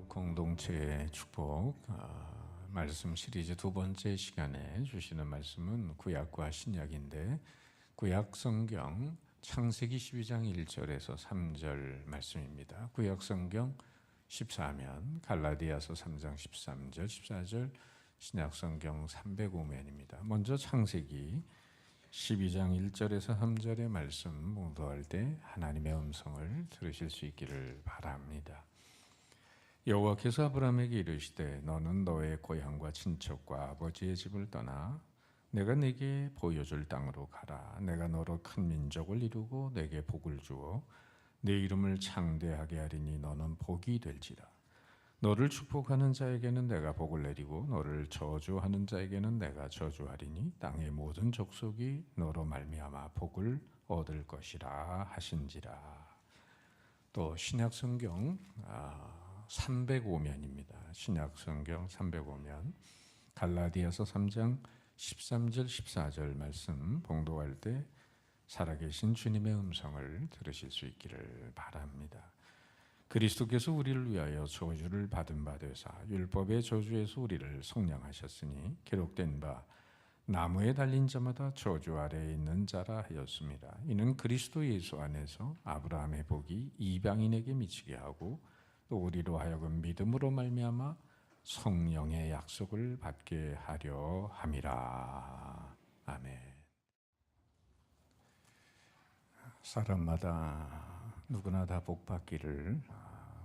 공동체의 축복 말씀 시리즈 두 번째 시간에 주시는 말씀은 구약과 신약인데, 구약 성경 창세기 12장 1절에서 3절 말씀입니다. 구약 성경 14면, 갈라디아서 3장 13절 14절, 신약 성경 305면입니다. 먼저 창세기 12장 1절에서 3절의 말씀 봉독할 때 하나님의 음성을 들으실 수 있기를 바랍니다. 여호와께서 아브라함에게 이르시되 너는 너의 고향과 친척과 아버지의 집을 떠나 내가 네게 보여줄 땅으로 가라. 내가 너로 큰 민족을 이루고 네게 복을 주어 네 이름을 창대하게 하리니 너는 복이 될지라. 너를 축복하는 자에게는 내가 복을 내리고 너를 저주하는 자에게는 내가 저주하리니 땅의 모든 족속이 너로 말미암아 복을 얻을 것이라 하신지라. 또 신약 성경 305면입니다. 신약 성경 305면, 갈라디아서 3장 13절 14절 말씀 봉독할 때 살아계신 주님의 음성을 들으실 수 있기를 바랍니다. 그리스도께서 우리를 위하여 저주를 받은 바 되사 율법의 저주에서 우리를 속량하셨으니 기록된 바 나무에 달린 자마다 저주 아래에 있는 자라 하였습니다. 이는 그리스도 예수 안에서 아브라함의 복이 이방인에게 미치게 하고 또 우리로 하여금 믿음으로 말미암아 성령의 약속을 받게 하려 함이라. 아멘. 사람마다 누구나 다 복 받기를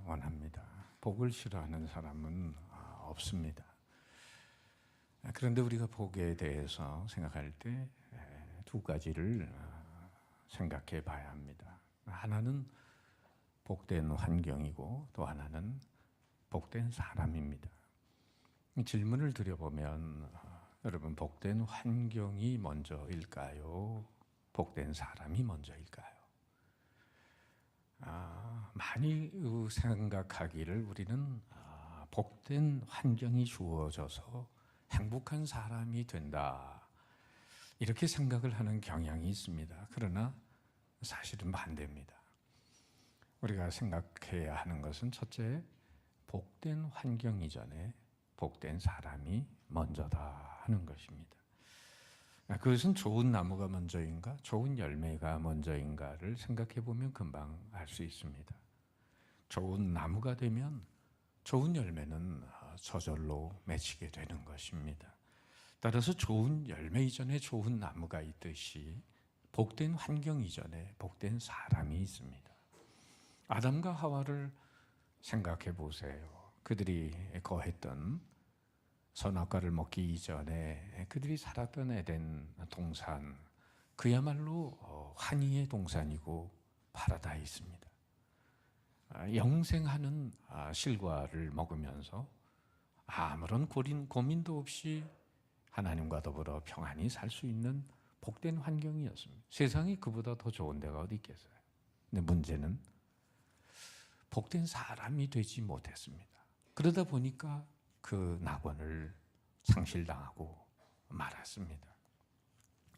원합니다. 복을 싫어하는 사람은 없습니다. 그런데 우리가 복에 대해서 생각할 때 두 가지를 생각해 봐야 합니다. 하나는 복된 환경이고 또 하나는 복된 사람입니다. 질문을 드려보면 여러분, 복된 환경이 먼저일까요? 복된 사람이 먼저일까요? 많이 생각하기를 우리는 복된 환경이 주어져서 행복한 사람이 된다, 이렇게 생각을 하는 경향이 있습니다. 그러나 사실은 반대입니다. 우리가 생각해야 하는 것은 첫째, 복된 환경 이전에 복된 사람이 먼저다 하는 것입니다. 그것은 좋은 나무가 먼저인가, 좋은 열매가 먼저인가를 생각해 보면 금방 알 수 있습니다. 좋은 나무가 되면 좋은 열매는 저절로 맺히게 되는 것입니다. 따라서 좋은 열매 이전에 좋은 나무가 있듯이 복된 환경 이전에 복된 사람이 있습니다. 아담과 하와를 생각해 보세요. 그들이 거했던 선악과를 먹기 이전에 그들이 살았던 에덴 동산, 그야말로 환희의 동산이고 파라다이스입니다. 영생하는 실과를 먹으면서 아무런 고민도 없이 하나님과 더불어 평안히 살 수 있는 복된 환경이었습니다. 세상이 그보다 더 좋은 데가 어디 있겠어요? 근데 문제는 복된 사람이 되지 못했습니다. 그러다 보니까 그 낙원을 상실당하고 말았습니다.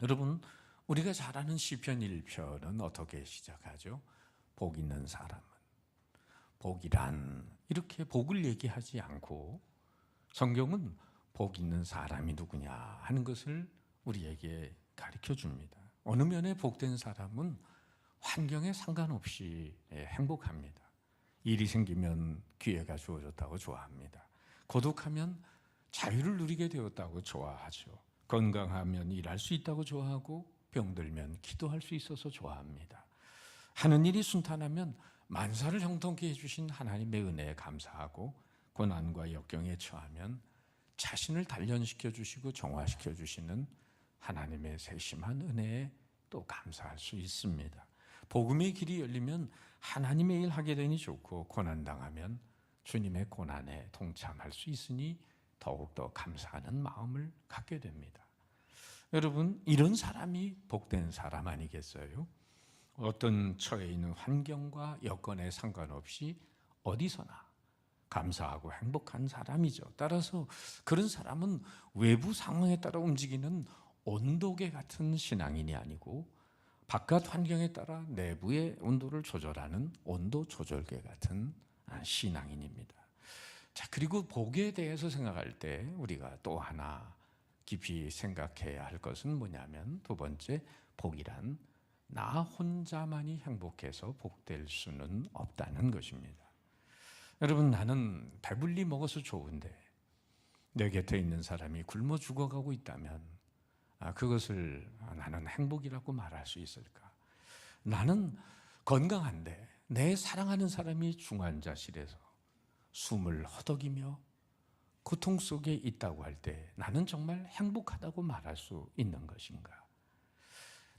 여러분, 우리가 잘 아는 시편 1편은 어떻게 시작하죠? 복 있는 사람은, 복이란 이렇게 복을 얘기하지 않고 성경은 복 있는 사람이 누구냐 하는 것을 우리에게 가르쳐 줍니다. 어느 면에 복된 사람은 환경에 상관없이 행복합니다. 일이 생기면 기회가 주어졌다고 좋아합니다. 고독하면 자유를 누리게 되었다고 좋아하죠. 건강하면 일할 수 있다고 좋아하고 병들면 기도할 수 있어서 좋아합니다. 하는 일이 순탄하면 만사를 형통케 해주신 하나님의 은혜에 감사하고, 고난과 역경에 처하면 자신을 단련시켜 주시고 정화시켜 주시는 하나님의 세심한 은혜에 또 감사할 수 있습니다. 복음의 길이 열리면 하나님의 일 하게 되니 좋고, 고난당하면 주님의 고난에 동참할 수 있으니 더욱더 감사하는 마음을 갖게 됩니다. 여러분, 이런 사람이 복된 사람 아니겠어요? 어떤 처해 있는 환경과 여건에 상관없이 어디서나 감사하고 행복한 사람이죠. 따라서 그런 사람은 외부 상황에 따라 움직이는 온도계 같은 신앙인이 아니고 바깥 환경에 따라 내부의 온도를 조절하는 온도 조절계 같은 신앙인입니다. 자, 그리고 복에 대해서 생각할 때 우리가 또 하나 깊이 생각해야 할 것은 뭐냐면, 두 번째, 복이란 나 혼자만이 행복해서 복될 수는 없다는 것입니다. 여러분, 나는 배불리 먹어서 좋은데 내 곁에 있는 사람이 굶어 죽어가고 있다면 그것을 나는 행복이라고 말할 수 있을까? 나는 건강한데 내 사랑하는 사람이 중환자실에서 숨을 허덕이며 고통 속에 있다고 할 때 나는 정말 행복하다고 말할 수 있는 것인가?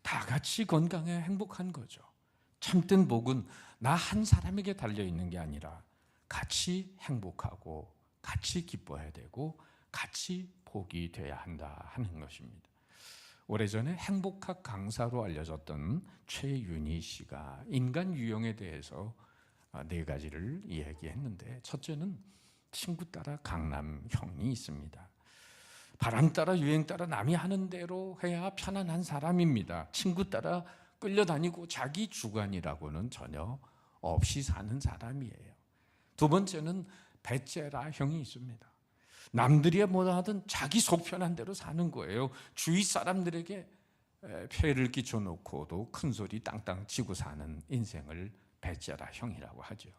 다 같이 건강해 행복한 거죠. 참된 복은 나 한 사람에게 달려있는 게 아니라 같이 행복하고 같이 기뻐해야 되고 같이 복이 돼야 한다 하는 것입니다. 오래전에 행복학 강사로 알려졌던 최윤희 씨가 인간 유형에 대해서 4가지를 이야기했는데, 첫째는 친구 따라 강남형이 있습니다. 바람 따라 유행 따라 남이 하는 대로 해야 편안한 사람입니다. 친구 따라 끌려다니고 자기 주관이라고는 전혀 없이 사는 사람이에요. 두 번째는 배째라형이 있습니다. 남들이 뭐라 하든 자기 속 편한 대로 사는 거예요. 주위 사람들에게 폐를 끼쳐놓고도 큰 소리 땅땅 치고 사는 인생을 배째라형이라고 하죠.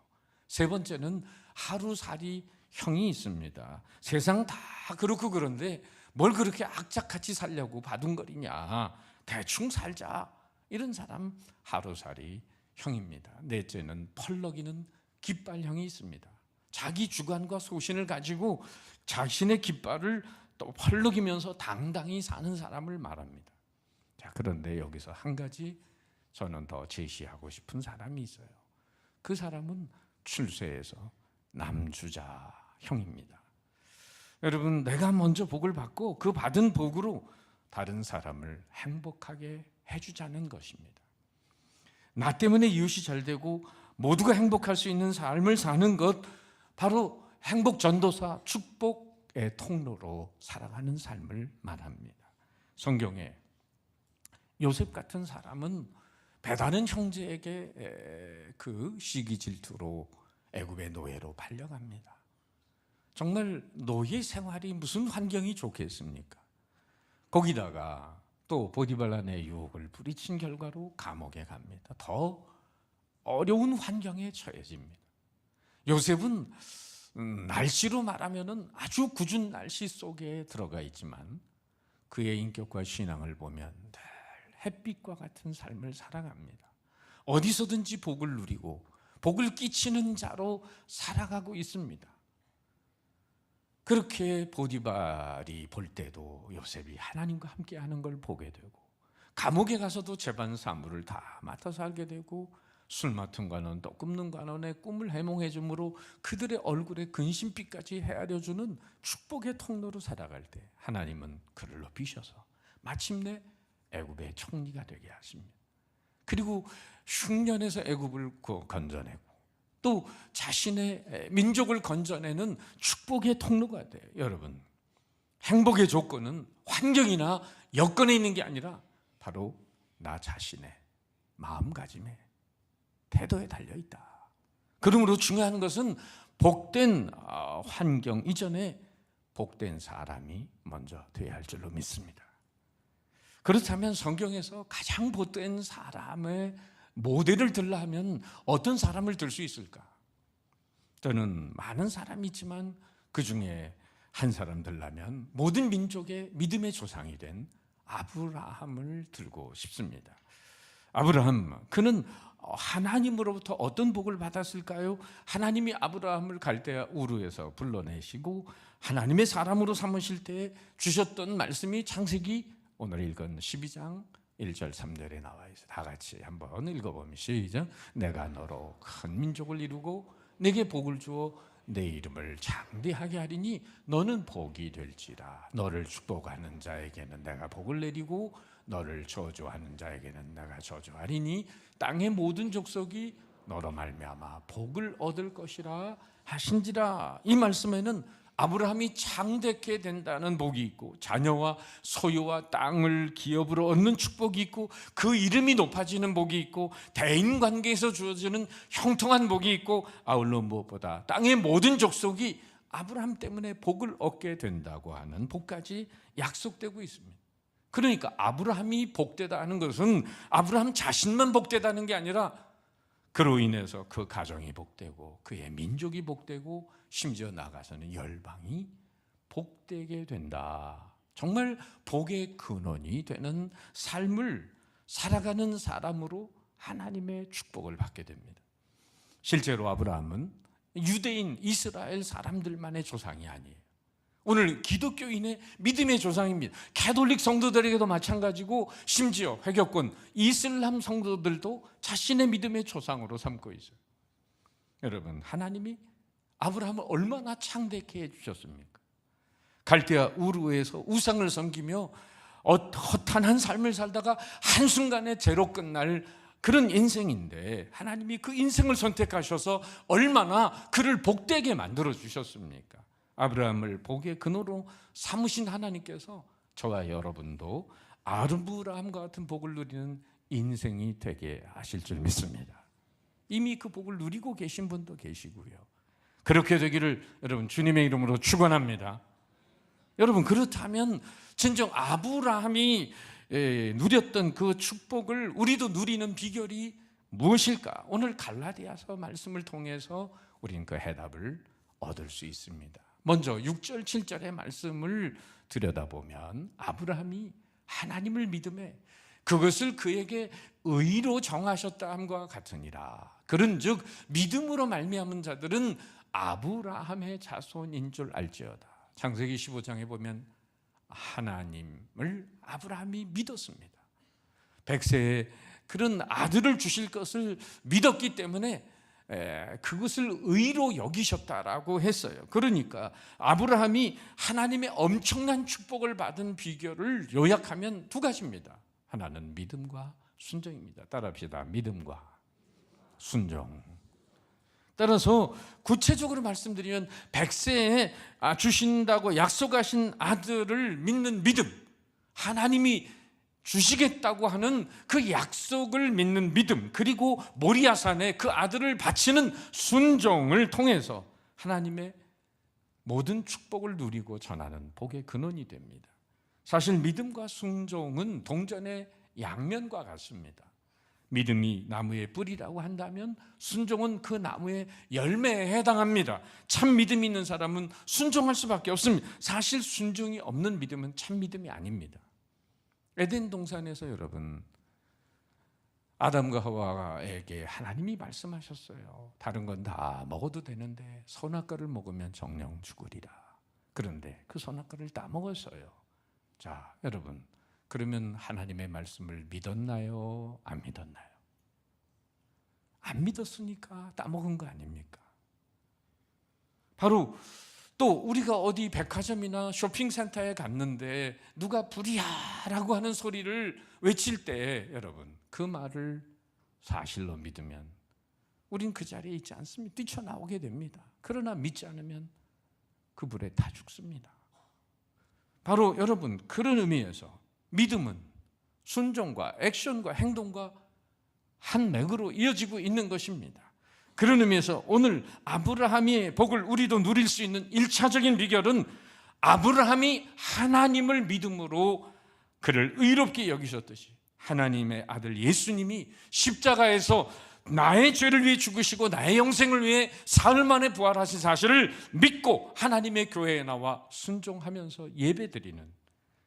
세 번째는 하루살이 형이 있습니다. 세상 다 그렇고 그런데 뭘 그렇게 악착같이 살려고 바둥거리냐, 대충 살자, 이런 사람 하루살이 형입니다. 넷째는 펄럭이는 깃발형이 있습니다. 자기 주관과 소신을 가지고 자신의 깃발을 또 펄럭이면서 당당히 사는 사람을 말합니다. 자, 그런데 여기서 한 가지 저는 더 제시하고 싶은 사람이 있어요. 그 사람은 출세에서 남주자형입니다. 여러분, 내가 먼저 복을 받고 그 받은 복으로 다른 사람을 행복하게 해주자는 것입니다. 나 때문에 이웃이 잘 되고 모두가 행복할 수 있는 삶을 사는 것, 바로 행복 전도사, 축복의 통로로 살아가는 삶을 말합니다. 성경에 요셉 같은 사람은 배다른 형제에게 그 시기 질투로 애굽의 노예로 팔려갑니다. 정말 노예 생활이 무슨 환경이 좋겠습니까? 거기다가 또 보디발란의 유혹을 뿌리친 결과로 감옥에 갑니다. 더 어려운 환경에 처해집니다. 요셉은 날씨로 말하면 아주 궂은 날씨 속에 들어가 있지만 그의 인격과 신앙을 보면 늘 햇빛과 같은 삶을 살아갑니다. 어디서든지 복을 누리고 복을 끼치는 자로 살아가고 있습니다. 그렇게 보디발이 볼 때도 요셉이 하나님과 함께하는 걸 보게 되고, 감옥에 가서도 재반 사무를 다 맡아서 하게 되고, 술 맡은 관원 또 굽는 관원의 꿈을 해몽해 주므로 그들의 얼굴에 근심빛까지 헤아려주는 축복의 통로로 살아갈 때 하나님은 그를 높이셔서 마침내 애굽의 총리가 되게 하십니다. 그리고 흉년에서 애굽을 건져내고 또 자신의 민족을 건져내는 축복의 통로가 돼요. 여러분, 행복의 조건은 환경이나 여건에 있는 게 아니라 바로 나 자신의 마음가짐에, 태도에 달려있다. 그러므로 중요한 것은 복된 환경 이전에 복된 사람이 먼저 되어야 할 줄로 믿습니다. 그렇다면 성경에서 가장 복된 사람의 모델을 들라 하면 어떤 사람을 들 수 있을까? 저는 많은 사람이 있지만 그 중에 한 사람 들라면 모든 민족의 믿음의 조상이 된 아브라함을 들고 싶습니다. 아브라함, 그는 하나님으로부터 어떤 복을 받았을까요? 하나님이 아브라함을 갈대아 우르에서 불러내시고 하나님의 사람으로 삼으실 때 주셨던 말씀이 창세기 오늘 읽은 12장 1절 3절에 나와 있어요. 다 같이 한번 읽어보면 시작. 내가 너로 큰 민족을 이루고 내게 복을 주어 내 이름을 장대하게 하리니 너는 복이 될지라. 너를 축복하는 자에게는 내가 복을 내리고 너를 저주하는 자에게는 내가 저주하리니 땅의 모든 족속이 너로 말미암아 복을 얻을 것이라 하신지라. 이 말씀에는 아브라함이 장대케 된다는 복이 있고 자녀와 소유와 땅을 기업으로 얻는 축복이 있고 그 이름이 높아지는 복이 있고 대인관계에서 주어지는 형통한 복이 있고 아울러 무엇보다 땅의 모든 족속이 아브라함 때문에 복을 얻게 된다고 하는 복까지 약속되고 있습니다. 그러니까 아브라함이 복되다 하는 것은 아브라함 자신만 복되다는 게 아니라 그로 인해서 그 가정이 복되고 그의 민족이 복되고 심지어 나아가서는 열방이 복되게 된다. 정말 복의 근원이 되는 삶을 살아가는 사람으로 하나님의 축복을 받게 됩니다. 실제로 아브라함은 유대인 이스라엘 사람들만의 조상이 아니에요. 오늘 기독교인의 믿음의 조상입니다. 가톨릭 성도들에게도 마찬가지고 심지어 회교권 이슬람 성도들도 자신의 믿음의 조상으로 삼고 있어요. 여러분, 하나님이 아브라함을 얼마나 창대케 해주셨습니까? 갈대아 우르에서 우상을 섬기며 허탄한 삶을 살다가 한순간에 죄로 끝날 그런 인생인데 하나님이 그 인생을 선택하셔서 얼마나 그를 복되게 만들어 주셨습니까? 아브라함을 복의 근원으로 삼으신 하나님께서 저와 여러분도 아브라함과 같은 복을 누리는 인생이 되게 하실 줄 믿습니다. 이미 그 복을 누리고 계신 분도 계시고요. 그렇게 되기를 여러분 주님의 이름으로 축원합니다. 여러분, 그렇다면 진정 아브라함이 누렸던 그 축복을 우리도 누리는 비결이 무엇일까? 오늘 갈라디아서 말씀을 통해서 우리는 그 해답을 얻을 수 있습니다. 먼저 6절 7절의 말씀을 들여다보면 아브라함이 하나님을 믿음에 그것을 그에게 의로 정하셨다 함과 같으니라. 그런즉 믿음으로 말미암은 자들은 아브라함의 자손인 줄 알지어다. 창세기 15장에 보면 하나님을 아브라함이 믿었습니다. 백세에 그런 아들을 주실 것을 믿었기 때문에 그것을 의로 여기셨다라고 했어요. 그러니까 아브라함이 하나님의 엄청난 축복을 받은 비결을 요약하면 두 가지입니다. 하나는 믿음과 순종입니다. 따라합시다. 믿음과 순종. 따라서 구체적으로 말씀드리면 백세에 주신다고 약속하신 아들을 믿는 믿음, 하나님이 주시겠다고 하는 그 약속을 믿는 믿음, 그리고 모리아산에 그 아들을 바치는 순종을 통해서 하나님의 모든 축복을 누리고 전하는 복의 근원이 됩니다. 사실 믿음과 순종은 동전의 양면과 같습니다. 믿음이 나무의 뿌리라고 한다면 순종은 그 나무의 열매에 해당합니다. 참 믿음이 있는 사람은 순종할 수밖에 없습니다. 사실 순종이 없는 믿음은 참 믿음이 아닙니다. 에덴 동산에서 여러분, 아담과 하와에게 하나님이 말씀하셨어요. 다른 건 다 먹어도 되는데 선악과를 먹으면 정령 죽으리라. 그런데 그 선악과를 다 먹었어요. 자, 여러분, 그러면 하나님의 말씀을 믿었나요? 안 믿었나요? 안 믿었으니까 따먹은 거 아닙니까? 바로 또 우리가 어디 백화점이나 쇼핑센터에 갔는데 누가 불이야라고 하는 소리를 외칠 때 여러분, 그 말을 사실로 믿으면 우린 그 자리에 있지 않습니다. 뛰쳐나오게 됩니다. 그러나 믿지 않으면 그 불에 다 죽습니다. 바로 여러분, 그런 의미에서 믿음은 순종과 액션과 행동과 한 맥으로 이어지고 있는 것입니다. 그런 의미에서 오늘 아브라함의 복을 우리도 누릴 수 있는 1차적인 비결은 아브라함이 하나님을 믿음으로 그를 의롭게 여기셨듯이 하나님의 아들 예수님이 십자가에서 나의 죄를 위해 죽으시고 나의 영생을 위해 사흘 만에 부활하신 사실을 믿고 하나님의 교회에 나와 순종하면서 예배드리는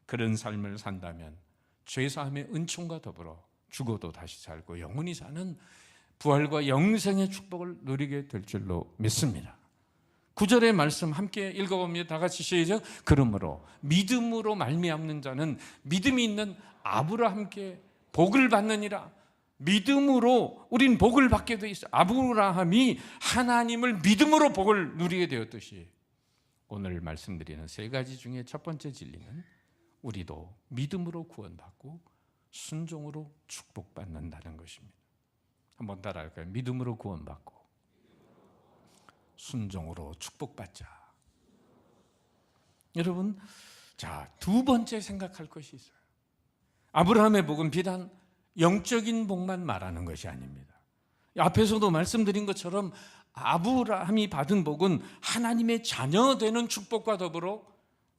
그런 삶을 산다면 죄사함의 은총과 더불어 죽어도 다시 살고 영원히 사는 부활과 영생의 축복을 누리게 될 줄로 믿습니다. 9절의 말씀 함께 읽어봅니다. 다 같이 시작. 그러므로 믿음으로 말미암는 자는 믿음이 있는 아브라함께 복을 받느니라. 믿음으로 우린 복을 받게 돼 있어요. 아브라함이 하나님을 믿음으로 복을 누리게 되었듯이 오늘 말씀드리는 세 가지 중에 첫 번째 진리는 우리도 믿음으로 구원받고 순종으로 축복받는다는 것입니다. 한번 따라할까요? 믿음으로 구원받고 순종으로 축복받자. 여러분, 자, 두 번째 생각할 것이 있어요. 아브라함의 복은 비단 영적인 복만 말하는 것이 아닙니다. 앞에서도 말씀드린 것처럼 아브라함이 받은 복은 하나님의 자녀 되는 축복과 더불어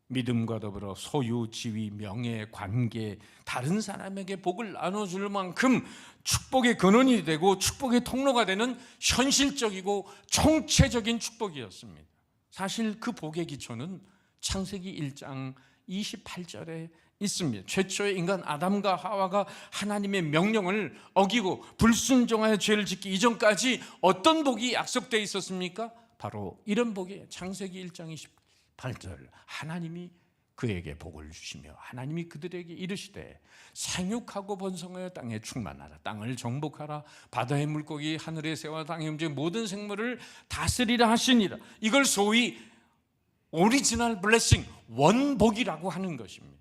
믿음과 더불어 소유, 지위, 명예, 관계, 다른 사람에게 복을 나눠줄 만큼 축복의 근원이 되고 축복의 통로가 되는 현실적이고 총체적인 축복이었습니다. 사실 그 복의 기초는 창세기 1장 28절에 있습니다. 최초의 인간 아담과 하와가 하나님의 명령을 어기고 불순종하여 죄를 짓기 이전까지 어떤 복이 약속되어 있었습니까? 바로 이런 복이에요. 창세기 1장 28절, 하나님이 그에게 복을 주시며 하나님이 그들에게 이르시되 생육하고 번성하여 땅에 충만하라, 땅을 정복하라, 바다의 물고기, 하늘의 새와 땅의 움직이는 모든 생물을 다스리라 하시니라. 이걸 소위 오리지널 블레싱, 원복이라고 하는 것입니다.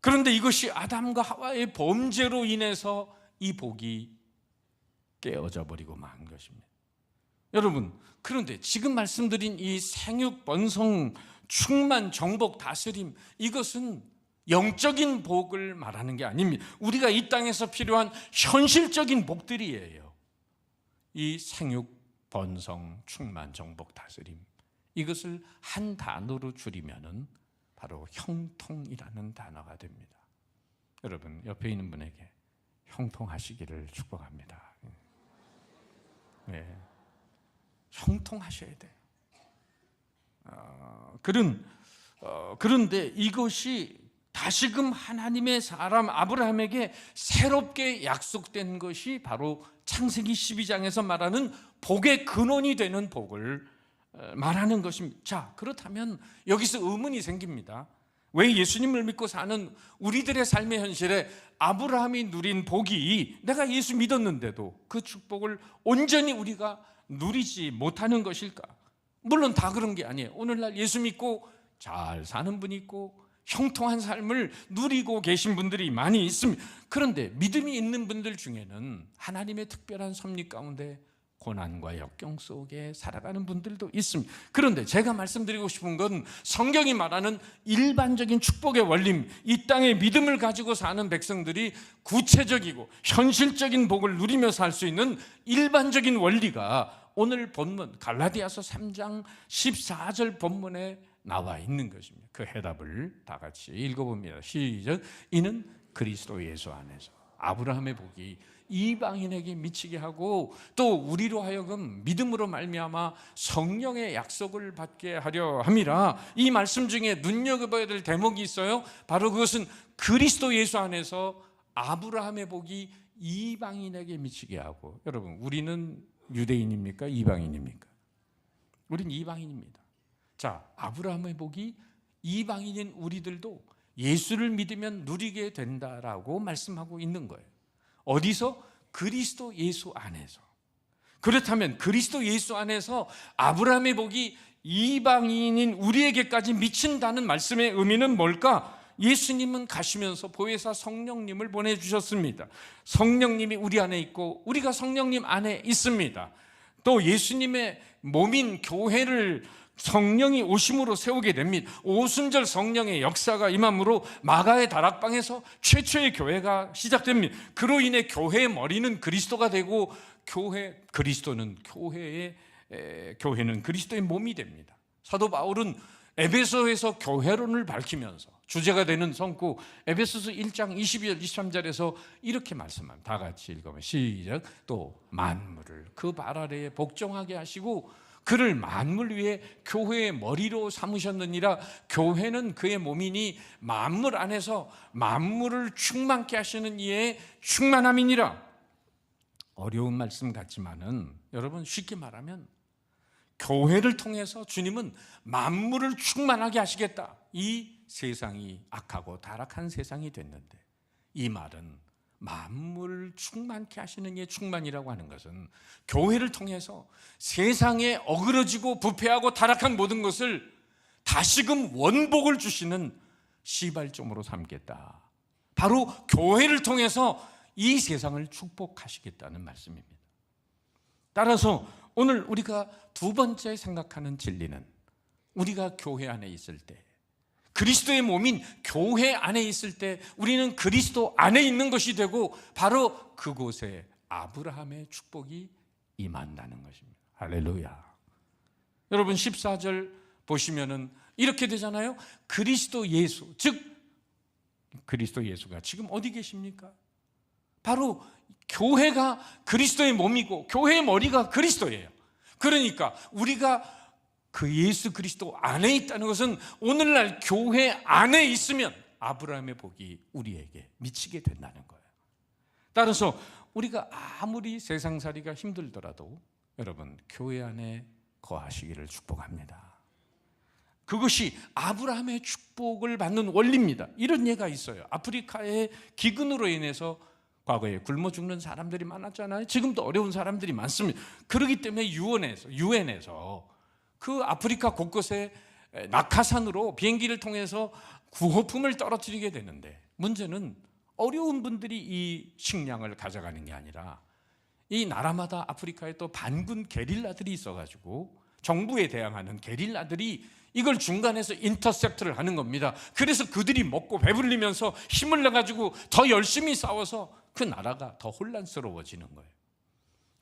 그런데 이것이 아담과 하와의 범죄로 인해서 이 복이 깨어져 버리고 만 것입니다. 여러분, 그런데 지금 말씀드린 이 생육, 번성, 충만, 정복, 다스림, 이것은 영적인 복을 말하는 게 아닙니다. 우리가 이 땅에서 필요한 현실적인 복들이에요. 이 생육, 번성, 충만, 정복, 다스림, 이것을 한 단어로 줄이면은 바로 형통이라는 단어가 됩니다. 여러분, 옆에 있는 분에게 형통하시기를 축복합니다. 네. 형통하셔야 돼요. 그런데 이것이 다시금 하나님의 사람 아브라함에게 새롭게 약속된 것이 바로 창세기 12장에서 말하는 복의 근원이 되는 복을 말하는 것입니다. 자, 그렇다면 여기서 의문이 생깁니다. 왜 예수님을 믿고 사는 우리들의 삶의 현실에 아브라함이 누린 복이, 내가 예수 믿었는데도 그 축복을 온전히 우리가 누리지 못하는 것일까? 물론 다 그런 게 아니에요. 오늘날 예수 믿고 잘 사는 분이 있고 형통한 삶을 누리고 계신 분들이 많이 있습니다. 그런데 믿음이 있는 분들 중에는 하나님의 특별한 섭리 가운데 고난과 역경 속에 살아가는 분들도 있습니다. 그런데 제가 말씀드리고 싶은 건 성경이 말하는 일반적인 축복의 원리, 이 땅에 믿음을 가지고 사는 백성들이 구체적이고 현실적인 복을 누리며 살 수 있는 일반적인 원리가 오늘 본문 갈라디아서 3장 14절 본문에 나와 있는 것입니다. 그 해답을 다 같이 읽어봅니다. 시작. 이는 그리스도 예수 안에서 아브라함의 복이 이방인에게 미치게 하고 또 우리로 하여금 믿음으로 말미암아 성령의 약속을 받게 하려 함이라. 이 말씀 중에 눈여겨봐야 될 대목이 있어요. 바로 그것은 그리스도 예수 안에서 아브라함의 복이 이방인에게 미치게 하고. 여러분, 우리는 유대인입니까? 이방인입니까? 우린 이방인입니다. 자, 아브라함의 복이 이방인인 우리들도 예수를 믿으면 누리게 된다라고 말씀하고 있는 거예요. 어디서? 그리스도 예수 안에서. 그렇다면 그리스도 예수 안에서 아브라함의 복이 이방인인 우리에게까지 미친다는 말씀의 의미는 뭘까? 예수님은 가시면서 보혜사 성령님을 보내주셨습니다. 성령님이 우리 안에 있고 우리가 성령님 안에 있습니다. 또 예수님의 몸인 교회를 성령이 오심으로 세우게 됩니다. 오순절 성령의 역사가 임함으로 마가의 다락방에서 최초의 교회가 시작됩니다. 그로 인해 교회의 머리는 그리스도가 되고 교회는 그리스도의 몸이 됩니다. 사도 바울은 에베소에서 교회론을 밝히면서 주제가 되는 성구 에베소서 1장 22절 23절에서 이렇게 말씀합니다. 다 같이 읽으면 시작. 또 만물을 그 발 아래에 복종하게 하시고 그를 만물 위에 교회의 머리로 삼으셨느니라. 교회는 그의 몸이니 만물 안에서 만물을 충만케 하시는 이의 충만함이니라. 어려운 말씀 같지만은 여러분, 쉽게 말하면 교회를 통해서 주님은 만물을 충만하게 하시겠다. 이 세상이 악하고 타락한 세상이 됐는데 이 말은 만물을 충만케 하시는 이의 충만이라고 하는 것은 교회를 통해서 세상에 어그러지고 부패하고 타락한 모든 것을 다시금 원복을 주시는 시발점으로 삼겠다. 바로 교회를 통해서 이 세상을 축복하시겠다는 말씀입니다. 따라서 오늘 우리가 두 번째 생각하는 진리는 우리가 교회 안에 있을 때, 그리스도의 몸인 교회 안에 있을 때 우리는 그리스도 안에 있는 것이 되고 바로 그곳에 아브라함의 축복이 임한다는 것입니다. 할렐루야. 여러분 14절 보시면은 이렇게 되잖아요. 그리스도 예수, 즉 그리스도 예수가 지금 어디 계십니까? 바로 교회가 그리스도의 몸이고 교회의 머리가 그리스도예요. 그러니까 우리가 그 예수 그리스도 안에 있다는 것은 오늘날 교회 안에 있으면 아브라함의 복이 우리에게 미치게 된다는 거예요. 따라서 우리가 아무리 세상살이가 힘들더라도 여러분 교회 안에 거하시기를 축복합니다. 그것이 아브라함의 축복을 받는 원리입니다. 이런 예가 있어요. 아프리카의 기근으로 인해서 과거에 굶어 죽는 사람들이 많았잖아요. 지금도 어려운 사람들이 많습니다. 그렇기 때문에 유엔에서 그 아프리카 곳곳에 낙하산으로 비행기를 통해서 구호품을 떨어뜨리게 되는데, 문제는 어려운 분들이 이 식량을 가져가는 게 아니라 이 나라마다 아프리카에 또 반군 게릴라들이 있어가지고 정부에 대항하는 게릴라들이 이걸 중간에서 인터셉트를 하는 겁니다. 그래서 그들이 먹고 배불리면서 힘을 내가지고 더 열심히 싸워서 그 나라가 더 혼란스러워지는 거예요.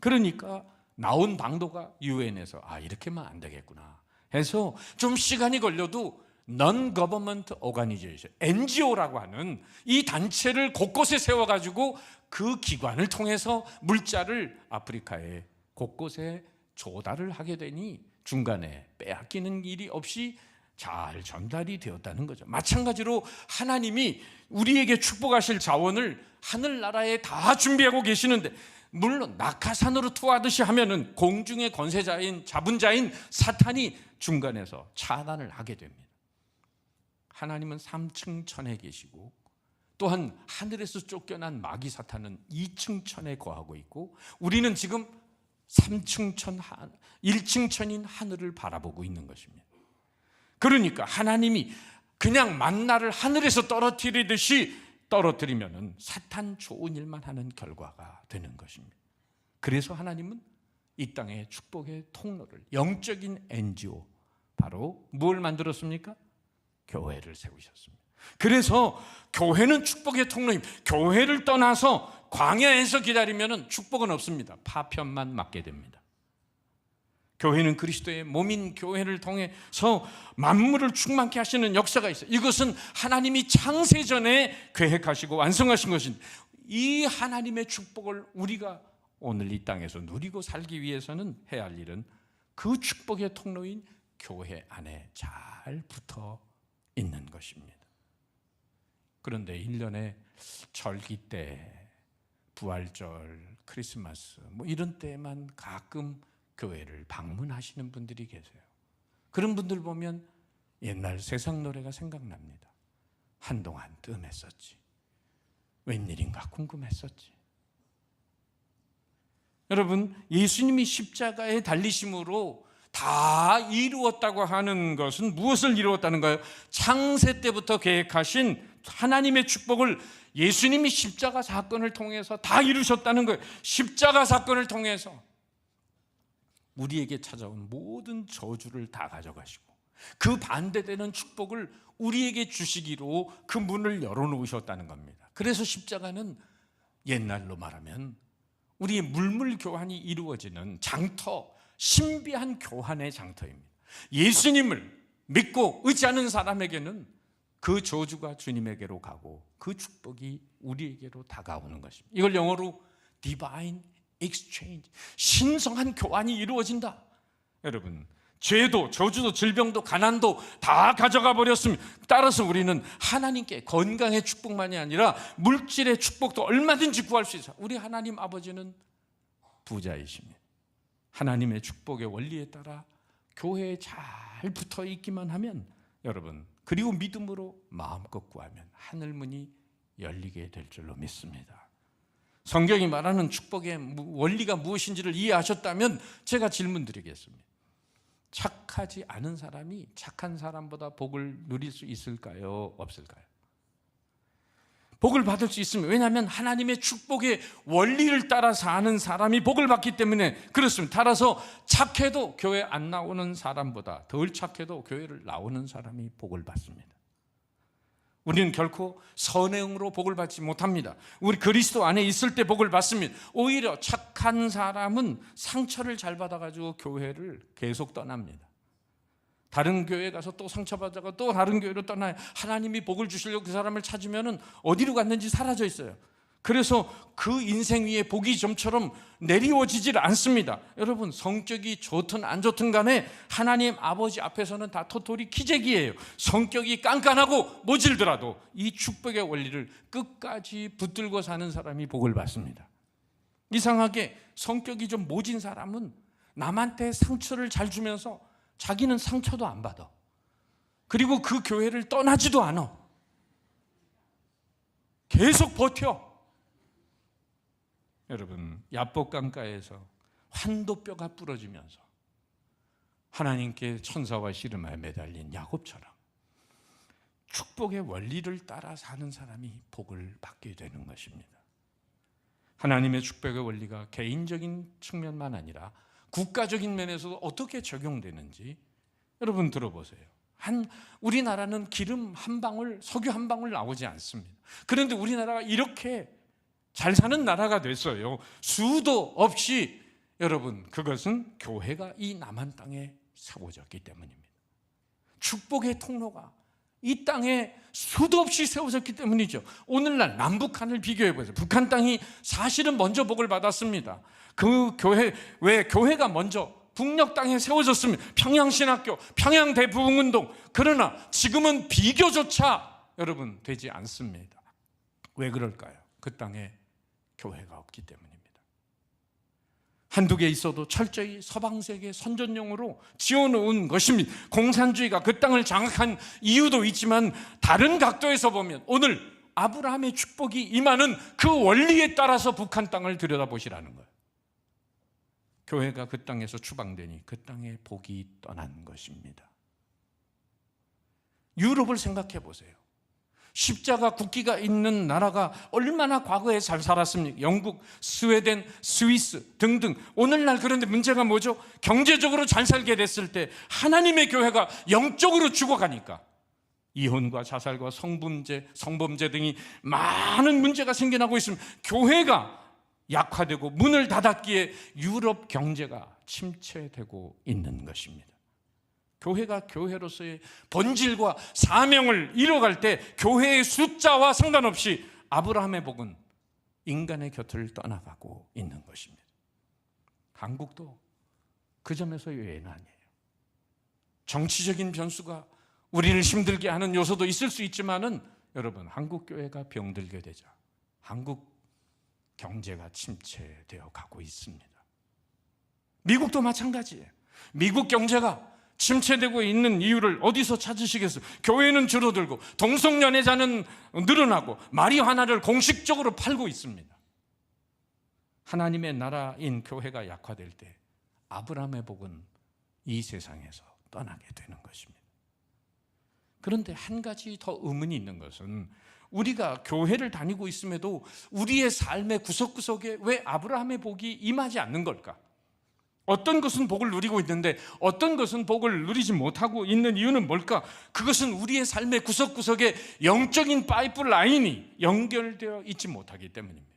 그러니까 나온 방도가 유엔에서 이렇게만 안 되겠구나 해서 좀 시간이 걸려도 Non-Government Organization, NGO라고 하는 이 단체를 곳곳에 세워가지고 그 기관을 통해서 물자를 아프리카의 곳곳에 조달을 하게 되니 중간에 빼앗기는 일이 없이 잘 전달이 되었다는 거죠. 마찬가지로 하나님이 우리에게 축복하실 자원을 하늘나라에 다 준비하고 계시는데, 물론 낙하산으로 투하듯이 하면은 공중의 권세자인 자분자인 사탄이 중간에서 차단을 하게 됩니다. 하나님은 3층 천에 계시고 또한 하늘에서 쫓겨난 마귀 사탄은 2층 천에 거하고 있고, 우리는 지금 3층 천, 1층 천인 하늘을 바라보고 있는 것입니다. 그러니까 하나님이 그냥 만나를 하늘에서 떨어뜨리듯이 떨어뜨리면은 사탄 좋은 일만 하는 결과가 되는 것입니다. 그래서 하나님은 이 땅의 축복의 통로를, 영적인 NGO, 바로 뭘 만들었습니까? 교회를 세우셨습니다. 그래서 교회는 축복의 통로입니다. 교회를 떠나서 광야에서 기다리면 축복은 없습니다. 파편만 맞게 됩니다. 교회는 그리스도의 몸인 교회를 통해서 만물을 충만케 하시는 역사가 있어요. 이것은 하나님이 창세전에 계획하시고 완성하신 것입니다. 이 하나님의 축복을 우리가 오늘 이 땅에서 누리고 살기 위해서는 해야 할 일은 그 축복의 통로인 교회 안에 잘 붙어 있는 것입니다. 그런데 1년에 절기 때, 부활절, 크리스마스 이런 때만 가끔 교회를 방문하시는 분들이 계세요. 그런 분들 보면 옛날 세상 노래가 생각납니다. 한동안 뜸했었지, 웬일인가 궁금했었지. 여러분, 예수님이 십자가에 달리심으로 다 이루었다고 하는 것은 무엇을 이루었다는 거예요? 창세 때부터 계획하신 하나님의 축복을 예수님이 십자가 사건을 통해서 다 이루셨다는 거예요. 십자가 사건을 통해서 우리에게 찾아온 모든 저주를 다 가져가시고 그 반대되는 축복을 우리에게 주시기로 그 문을 열어놓으셨다는 겁니다. 그래서 십자가는 옛날로 말하면 우리의 물물 교환이 이루어지는 장터, 신비한 교환의 장터입니다. 예수님을 믿고 의지하는 사람에게는 그 저주가 주님에게로 가고 그 축복이 우리에게로 다가오는 것입니다. 이걸 영어로 Divine Exchange, 신성한 교환이 이루어진다. 여러분, 죄도 저주도 질병도 가난도 다 가져가 버렸습니다. 따라서 우리는 하나님께 건강의 축복만이 아니라 물질의 축복도 얼마든지 구할 수 있어요. 우리 하나님 아버지는 부자이십니다. 하나님의 축복의 원리에 따라 교회에 잘 붙어 있기만 하면, 여러분, 그리고 믿음으로 마음껏 구하면 하늘문이 열리게 될 줄로 믿습니다. 성경이 말하는 축복의 원리가 무엇인지를 이해하셨다면 제가 질문 드리겠습니다. 착하지 않은 사람이 착한 사람보다 복을 누릴 수 있을까요? 없을까요? 복을 받을 수 있습니다. 왜냐하면 하나님의 축복의 원리를 따라 사는 사람이 복을 받기 때문에 그렇습니다. 따라서 착해도 교회 안 나오는 사람보다 덜 착해도 교회를 나오는 사람이 복을 받습니다. 우리는 결코 선행으로 복을 받지 못합니다. 우리 그리스도 안에 있을 때 복을 받습니다. 오히려 착한 사람은 상처를 잘 받아가지고 교회를 계속 떠납니다. 다른 교회 가서 또 상처받다가 또 다른 교회로 떠나요. 하나님이 복을 주시려고 그 사람을 찾으면 어디로 갔는지 사라져 있어요. 그래서 그 인생 위에 복이 좀처럼 내리워지질 않습니다. 여러분, 성격이 좋든 안 좋든 간에 하나님 아버지 앞에서는 다 토토리 키재기예요. 성격이 깐깐하고 모질더라도 이 축복의 원리를 끝까지 붙들고 사는 사람이 복을 받습니다. 이상하게 성격이 좀 모진 사람은 남한테 상처를 잘 주면서 자기는 상처도 안 받아. 그리고 그 교회를 떠나지도 않아. 계속 버텨. 여러분, 야복강가에서 환도뼈가 부러지면서 하나님께 천사와 씨름하여 매달린 야곱처럼 축복의 원리를 따라 사는 사람이 복을 받게 되는 것입니다. 하나님의 축복의 원리가 개인적인 측면만 아니라 국가적인 면에서도 어떻게 적용되는지 여러분 들어보세요. 우리나라는 기름 한 방울, 석유 한 방울 나오지 않습니다. 그런데 우리나라가 이렇게 잘 사는 나라가 됐어요. 수도 없이. 여러분, 그것은 교회가 이 남한 땅에 세워졌기 때문입니다. 축복의 통로가 이 땅에 수도 없이 세워졌기 때문이죠. 오늘날 남북한을 비교해 보세요. 북한 땅이 사실은 먼저 복을 받았습니다. 그 교회, 왜 교회가 먼저 북녘 땅에 세워졌습니다. 평양신학교, 평양대부흥운동. 그러나 지금은 비교조차 여러분 되지 않습니다. 왜 그럴까요? 그 땅에 교회가 없기 때문입니다. 한두 개 있어도 철저히 서방세계 선전용으로 지어놓은 것입니다. 공산주의가 그 땅을 장악한 이유도 있지만 다른 각도에서 보면 오늘 아브라함의 축복이 임하는 그 원리에 따라서 북한 땅을 들여다보시라는 거예요. 교회가 그 땅에서 추방되니 그 땅에 복이 떠난 것입니다. 유럽을 생각해 보세요. 십자가 국기가 있는 나라가 얼마나 과거에 잘 살았습니까? 영국, 스웨덴, 스위스 등등. 오늘날 그런데 문제가 뭐죠? 경제적으로 잘 살게 됐을 때 하나님의 교회가 영적으로 죽어가니까 이혼과 자살과 성범죄 등이 많은 문제가 생겨나고 있습니다. 교회가 약화되고 문을 닫았기에 유럽 경제가 침체되고 있는 것입니다. 교회가 교회로서의 본질과 사명을 이뤄갈 때 교회의 숫자와 상관없이 아브라함의 복은 인간의 곁을 떠나가고 있는 것입니다. 한국도 그 점에서 예외는 아니에요. 정치적인 변수가 우리를 힘들게 하는 요소도 있을 수 있지만은 여러분, 한국 교회가 병들게 되자 한국 경제가 침체되어 가고 있습니다. 미국도 마찬가지예요. 미국 경제가 침체되고 있는 이유를 어디서 찾으시겠어요? 교회는 줄어들고 동성연애자는 늘어나고 마리화나를 공식적으로 팔고 있습니다. 하나님의 나라인 교회가 약화될 때 아브라함의 복은 이 세상에서 떠나게 되는 것입니다. 그런데 한 가지 더 의문이 있는 것은 우리가 교회를 다니고 있음에도 우리의 삶의 구석구석에 왜 아브라함의 복이 임하지 않는 걸까? 어떤 것은 복을 누리고 있는데 어떤 것은 복을 누리지 못하고 있는 이유는 뭘까? 그것은 우리의 삶의 구석구석에 영적인 파이프라인이 연결되어 있지 못하기 때문입니다.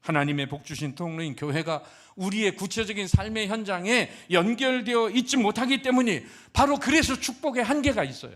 하나님의 복 주신 통로인 교회가 우리의 구체적인 삶의 현장에 연결되어 있지 못하기 때문이 바로 그래서 축복의 한계가 있어요.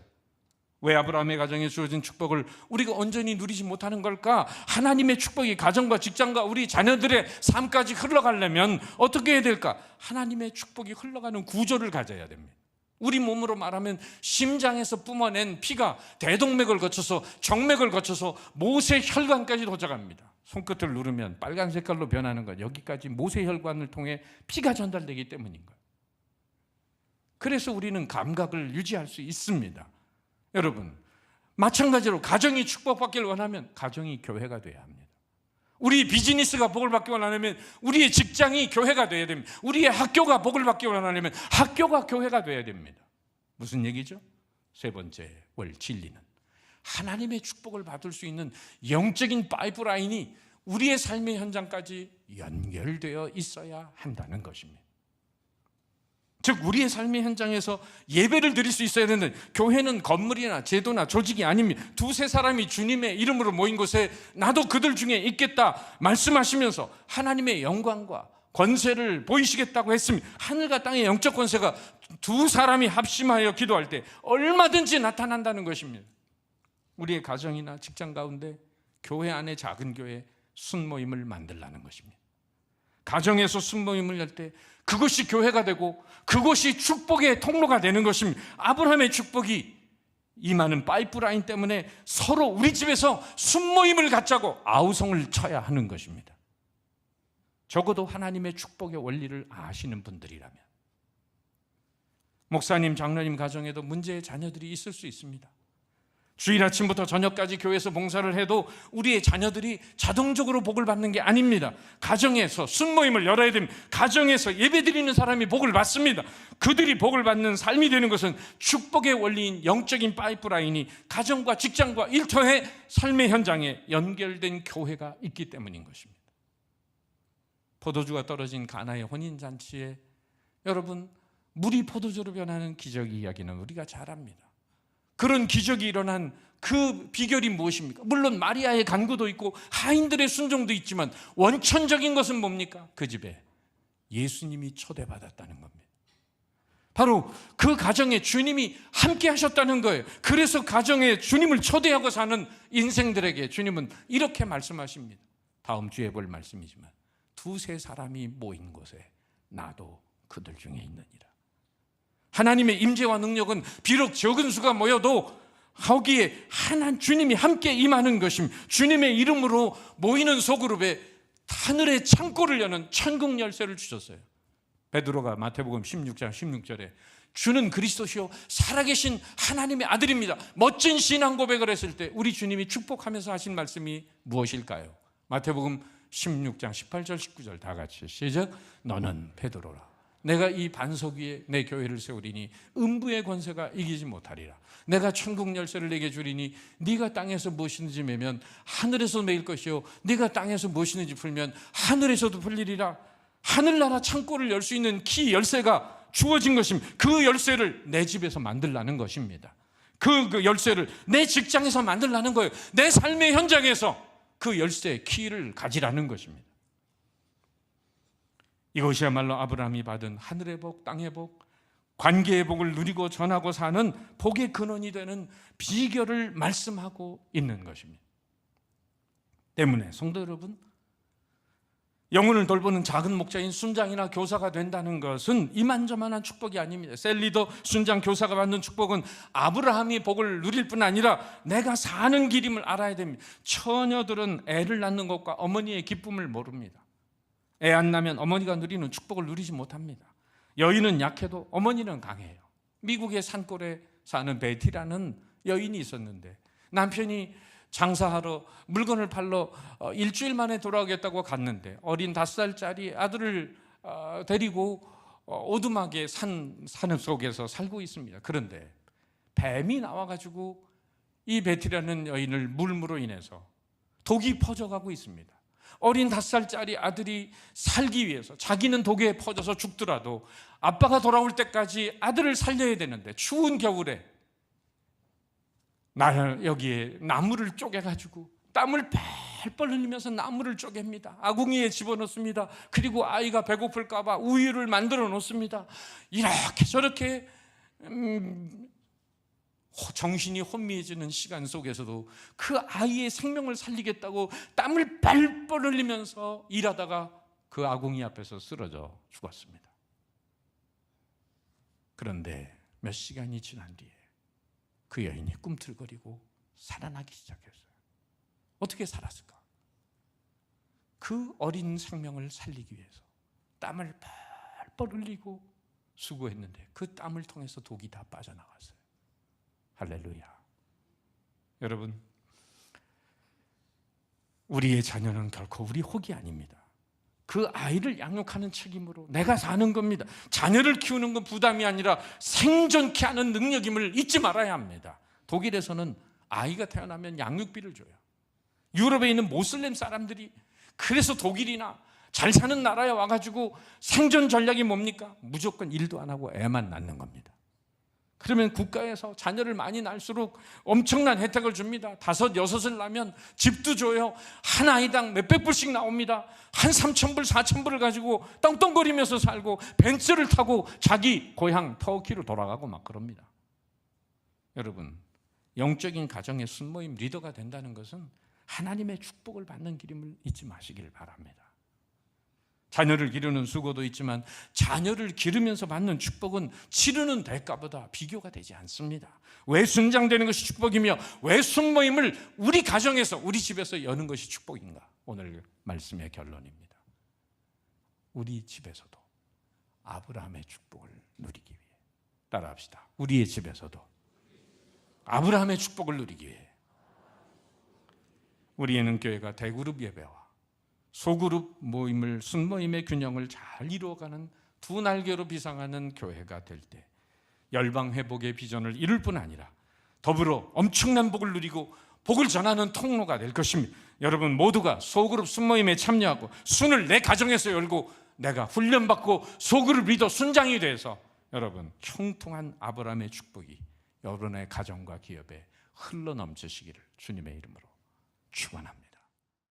왜 아브라함의 가정에 주어진 축복을 우리가 온전히 누리지 못하는 걸까? 하나님의 축복이 가정과 직장과 우리 자녀들의 삶까지 흘러가려면 어떻게 해야 될까? 하나님의 축복이 흘러가는 구조를 가져야 됩니다. 우리 몸으로 말하면 심장에서 뿜어낸 피가 대동맥을 거쳐서 정맥을 거쳐서 모세혈관까지 도착합니다. 손끝을 누르면 빨간 색깔로 변하는 것, 여기까지 모세혈관을 통해 피가 전달되기 때문인 거예요. 그래서 우리는 감각을 유지할 수 있습니다. 여러분, 마찬가지로 가정이 축복받기를 원하면 가정이 교회가 돼야 합니다. 우리 비즈니스가 복을 받기 원하려면 우리의 직장이 교회가 돼야 됩니다. 우리의 학교가 복을 받기 원하려면 학교가 교회가 돼야 됩니다. 무슨 얘기죠? 세 번째 월 진리는 하나님의 축복을 받을 수 있는 영적인 파이프라인이 우리의 삶의 현장까지 연결되어 있어야 한다는 것입니다. 즉 우리의 삶의 현장에서 예배를 드릴 수 있어야 되는, 교회는 건물이나 제도나 조직이 아닙니다. 두세 사람이 주님의 이름으로 모인 곳에 나도 그들 중에 있겠다 말씀하시면서 하나님의 영광과 권세를 보이시겠다고 했습니다. 하늘과 땅의 영적 권세가 두 사람이 합심하여 기도할 때 얼마든지 나타난다는 것입니다. 우리의 가정이나 직장 가운데, 교회 안에 작은 교회 순모임을 만들라는 것입니다. 가정에서 순모임을 열 때 그것이 교회가 되고 그것이 축복의 통로가 되는 것입니다. 아브라함의 축복이 임하는 파이프라인 때문에 서로 우리 집에서 순모임을 갖자고 아우성을 쳐야 하는 것입니다. 적어도 하나님의 축복의 원리를 아시는 분들이라면. 목사님, 장로님 가정에도 문제의 자녀들이 있을 수 있습니다. 주일 아침부터 저녁까지 교회에서 봉사를 해도 우리의 자녀들이 자동적으로 복을 받는 게 아닙니다. 가정에서 순모임을 열어야 됩니다. 가정에서 예배드리는 사람이 복을 받습니다. 그들이 복을 받는 삶이 되는 것은 축복의 원리인 영적인 파이프라인이 가정과 직장과 일터의 삶의 현장에 연결된 교회가 있기 때문인 것입니다. 포도주가 떨어진 가나의 혼인잔치에 여러분, 물이 포도주로 변하는 기적 이야기는 우리가 잘 압니다. 그런 기적이 일어난 그 비결이 무엇입니까? 물론 마리아의 간구도 있고 하인들의 순종도 있지만 원천적인 것은 뭡니까? 그 집에 예수님이 초대받았다는 겁니다. 바로 그 가정에 주님이 함께 하셨다는 거예요. 그래서 가정에 주님을 초대하고 사는 인생들에게 주님은 이렇게 말씀하십니다. 다음 주에 볼 말씀이지만 두세 사람이 모인 곳에 나도 그들 중에 있느니라. 하나님의 임재와 능력은 비록 적은 수가 모여도 거기에 주님이 함께 임하는 것입니다. 주님의 이름으로 모이는 소그룹에 하늘의 창고를 여는 천국 열쇠를 주셨어요. 베드로가 마태복음 16장 16절에 주는 그리스도시요 살아계신 하나님의 아들입니다, 멋진 신앙 고백을 했을 때 우리 주님이 축복하면서 하신 말씀이 무엇일까요? 마태복음 16장 18절 19절 다 같이 시작. 너는 베드로라. 내가 이 반석 위에 내 교회를 세우리니 음부의 권세가 이기지 못하리라. 내가 천국 열쇠를 내게 주리니 네가 땅에서 무엇이든지 매면 하늘에서 매일 것이요 네가 땅에서 무엇이든지 풀면 하늘에서도 풀리리라. 하늘나라 창고를 열 수 있는 키 열쇠가 주어진 것입니다. 그 열쇠를 내 집에서 만들라는 것입니다. 그 열쇠를 내 직장에서 만들라는 거예요. 내 삶의 현장에서 그 열쇠 키를 가지라는 것입니다. 이것이야말로 아브라함이 받은 하늘의 복, 땅의 복, 관계의 복을 누리고 전하고 사는 복의 근원이 되는 비결을 말씀하고 있는 것입니다. 때문에 성도 여러분, 영혼을 돌보는 작은 목자인 순장이나 교사가 된다는 것은 이만저만한 축복이 아닙니다. 셀리더, 순장, 교사가 받는 축복은 아브라함이 복을 누릴 뿐 아니라 내가 사는 길임을 알아야 됩니다. 처녀들은 애를 낳는 것과 어머니의 기쁨을 모릅니다. 애 안 낳으면 어머니가 누리는 축복을 누리지 못합니다. 여인은 약해도 어머니는 강해요. 미국의 산골에 사는 베티라는 여인이 있었는데 남편이 장사하러 물건을 팔러 일주일 만에 돌아오겠다고 갔는데 어린 5살짜리 아들을 데리고 오두막의 산 속에서 살고 있습니다. 그런데 뱀이 나와가지고 이 베티라는 여인을 물므로 인해서 독이 퍼져가고 있습니다. 어린 5살짜리 아들이 살기 위해서 자기는 독에 퍼져서 죽더라도 아빠가 돌아올 때까지 아들을 살려야 되는데 추운 겨울에 여기에 나무를 쪼개가지고 땀을 펄펄 흘리면서 나무를 쪼갭니다. 아궁이에 집어넣습니다. 그리고 아이가 배고플까 봐 우유를 만들어 놓습니다. 이렇게 저렇게 정신이 혼미해지는 시간 속에서도 그 아이의 생명을 살리겠다고 땀을 뻘뻘 흘리면서 일하다가 그 아궁이 앞에서 쓰러져 죽었습니다. 그런데 몇 시간이 지난 뒤에 그 여인이 꿈틀거리고 살아나기 시작했어요. 어떻게 살았을까? 그 어린 생명을 살리기 위해서 땀을 뻘뻘 흘리고 수고했는데 그 땀을 통해서 독이 다 빠져나갔어요. 할렐루야. 여러분, 우리의 자녀는 결코 우리 혹이 아닙니다. 그 아이를 양육하는 책임으로 내가 사는 겁니다. 자녀를 키우는 건 부담이 아니라 생존케 하는 능력임을 잊지 말아야 합니다. 독일에서는 아이가 태어나면 양육비를 줘요. 유럽에 있는 모슬렘 사람들이 그래서 독일이나 잘 사는 나라에 와가지고 생존 전략이 뭡니까? 무조건 일도 안 하고 애만 낳는 겁니다. 그러면 국가에서 자녀를 많이 낳을수록 엄청난 혜택을 줍니다. 5, 6을 낳으면 집도 줘요. 한 아이당 몇백 불씩 나옵니다. 한 3,000불, 4,000불을 가지고 떵떵거리면서 살고 벤츠를 타고 자기 고향 터키로 돌아가고 막 그럽니다. 여러분, 영적인 가정의 순모임 리더가 된다는 것은 하나님의 축복을 받는 길임을 잊지 마시길 바랍니다. 자녀를 기르는 수고도 있지만 자녀를 기르면서 받는 축복은 치르는 대가보다 비교가 되지 않습니다. 왜 순장되는 것이 축복이며 왜 순모임을 우리 가정에서 우리 집에서 여는 것이 축복인가? 오늘 말씀의 결론입니다. 우리 집에서도 아브라함의 축복을 누리기 위해 따라합시다. 우리의 집에서도 아브라함의 축복을 누리기 위해 우리에는 교회가 대그룹 예배와 소그룹 모임을 순모임의 균형을 잘 이루어가는 두 날개로 비상하는 교회가 될 때 열방 회복의 비전을 이룰 뿐 아니라 더불어 엄청난 복을 누리고 복을 전하는 통로가 될 것입니다. 여러분 모두가 소그룹 순모임에 참여하고 순을 내 가정에서 열고 내가 훈련받고 소그룹 리더 순장이 돼서 여러분 형통한 아브라함의 축복이 여러분의 가정과 기업에 흘러넘치시기를 주님의 이름으로 축원합니다.